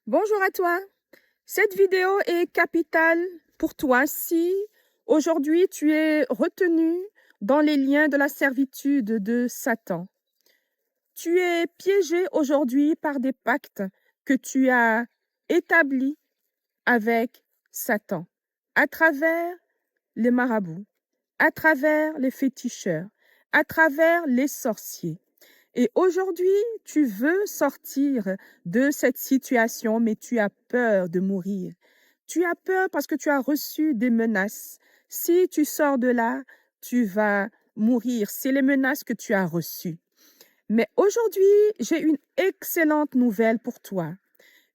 Bonjour à toi. Cette vidéo est capitale pour toi si aujourd'hui tu es retenu dans les liens de la servitude de Satan. Tu es piégé aujourd'hui par des pactes que tu as établis avec Satan à travers les marabouts, à travers les féticheurs, à travers les sorciers. Et aujourd'hui, tu veux sortir de cette situation, mais tu as peur de mourir. Tu as peur parce que tu as reçu des menaces. Si tu sors de là, tu vas mourir. C'est les menaces que tu as reçues. Mais aujourd'hui, j'ai une excellente nouvelle pour toi.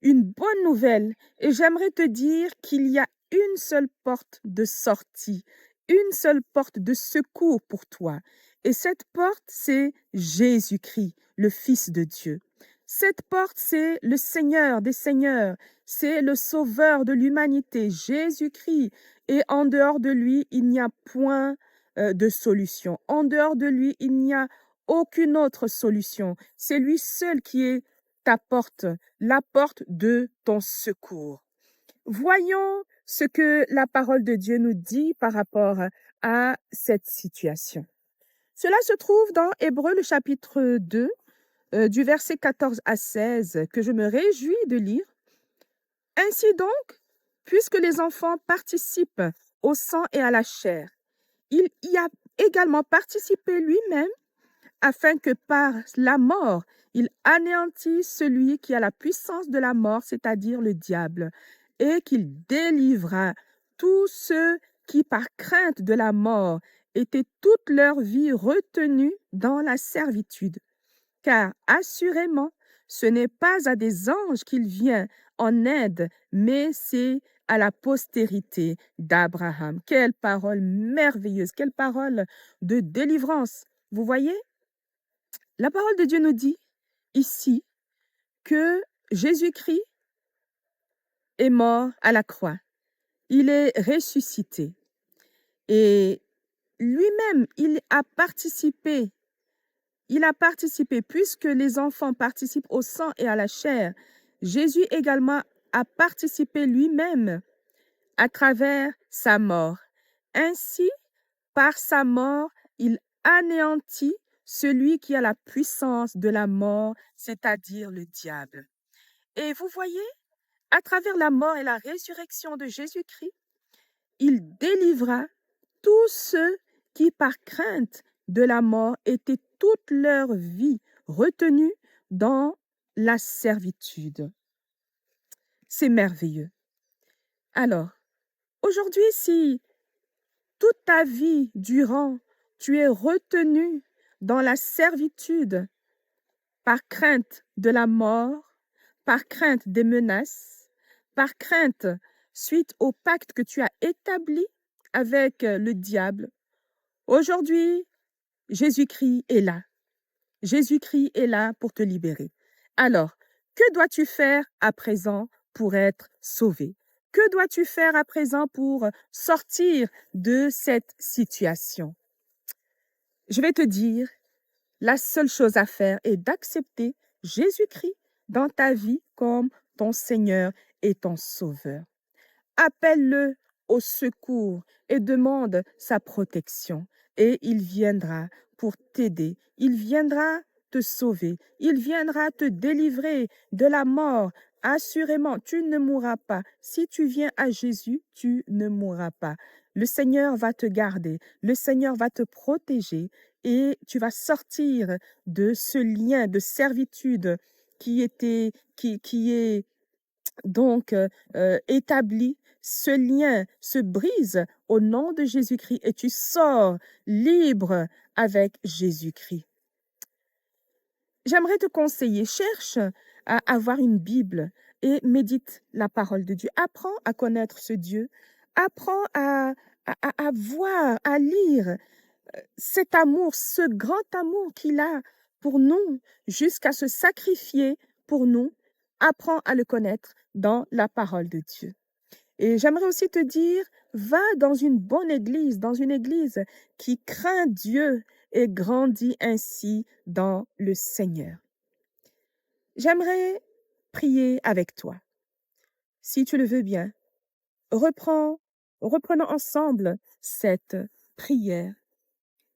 Une bonne nouvelle. Et j'aimerais te dire qu'il y a une seule porte de sortie, une seule porte de secours pour toi. Et cette porte, c'est Jésus-Christ, le Fils de Dieu. Cette porte, c'est le Seigneur des Seigneurs, c'est le Sauveur de l'humanité, Jésus-Christ. Et en dehors de lui, il n'y a point de solution. En dehors de lui, il n'y a aucune autre solution. C'est lui seul qui est ta porte, la porte de ton secours. Voyons ce que la parole de Dieu nous dit par rapport à cette situation. Cela se trouve dans Hébreux, le chapitre 2, du verset 14 à 16, que je me réjouis de lire. Ainsi donc, puisque les enfants participent au sang et à la chair, il y a également participé lui-même afin que par la mort, il anéantisse celui qui a la puissance de la mort, c'est-à-dire le diable, et qu'il délivra tous ceux qui, par crainte de la mort, étaient toute leur vie retenus dans la servitude. Car assurément, ce n'est pas à des anges qu'il vient en aide, mais c'est à la postérité d'Abraham. Quelle parole merveilleuse, quelle parole de délivrance. Vous voyez? La parole de Dieu nous dit ici que Jésus-Christ est mort à la croix. Il est ressuscité. Et lui-même, il a participé. Il a participé, puisque les enfants participent au sang et à la chair. Jésus également a participé lui-même à travers sa mort. Ainsi, par sa mort, il anéantit celui qui a la puissance de la mort, c'est-à-dire le diable. Et vous voyez, à travers la mort et la résurrection de Jésus-Christ, il délivra tous ceux qui, par crainte de la mort, étaient toute leur vie retenus dans la servitude. C'est merveilleux. Alors, aujourd'hui, si toute ta vie durant, tu es retenu dans la servitude par crainte de la mort, par crainte des menaces, par crainte suite au pacte que tu as établi avec le diable. Aujourd'hui, Jésus-Christ est là. Jésus-Christ est là pour te libérer. Alors, que dois-tu faire à présent pour être sauvé? Que dois-tu faire à présent pour sortir de cette situation? Je vais te dire, la seule chose à faire est d'accepter Jésus-Christ dans ta vie comme ton Seigneur et ton Sauveur. Appelle-le au secours et demande sa protection. Et il viendra pour t'aider. Il viendra te sauver. Il viendra te délivrer de la mort. Assurément, tu ne mourras pas. Si tu viens à Jésus, tu ne mourras pas. Le Seigneur va te garder. Le Seigneur va te protéger et tu vas sortir de ce lien de servitude qui est donc établi. Ce lien se brise au nom de Jésus-Christ et tu sors libre avec Jésus-Christ. J'aimerais te conseiller, cherche à avoir une Bible et médite la parole de Dieu. Apprends à connaître ce Dieu. Apprends à voir, à lire cet amour, ce grand amour qu'il a pour nous, jusqu'à se sacrifier pour nous. Apprends à le connaître dans la parole de Dieu. Et j'aimerais aussi te dire, va dans une bonne église, dans une église qui craint Dieu et grandit ainsi dans le Seigneur. J'aimerais prier avec toi. Si tu le veux bien, reprenons ensemble cette prière.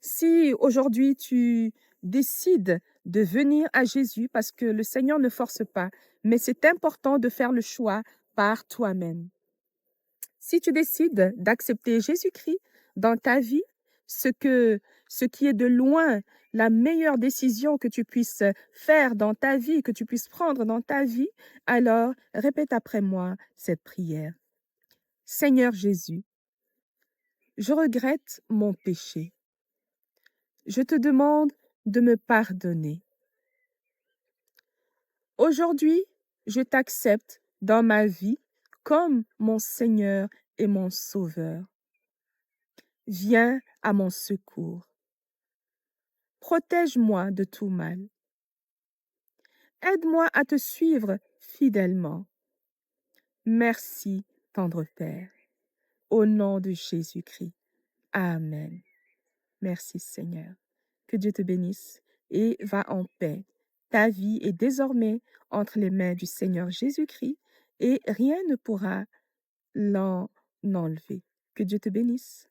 Si aujourd'hui tu décides de venir à Jésus, parce que le Seigneur ne force pas, mais c'est important de faire le choix par toi-même. Si tu décides d'accepter Jésus-Christ dans ta vie, ce qui est de loin la meilleure décision que tu puisses faire dans ta vie, que tu puisses prendre dans ta vie, alors répète après moi cette prière. Seigneur Jésus, je regrette mon péché. Je te demande de me pardonner. Aujourd'hui, je t'accepte dans ma vie comme mon Seigneur et mon Sauveur. Viens à mon secours. Protège-moi de tout mal. Aide-moi à te suivre fidèlement. Merci, tendre Père. Au nom de Jésus-Christ. Amen. Merci Seigneur. Que Dieu te bénisse et va en paix. Ta vie est désormais entre les mains du Seigneur Jésus-Christ et rien ne pourra l'en enlever. Que Dieu te bénisse.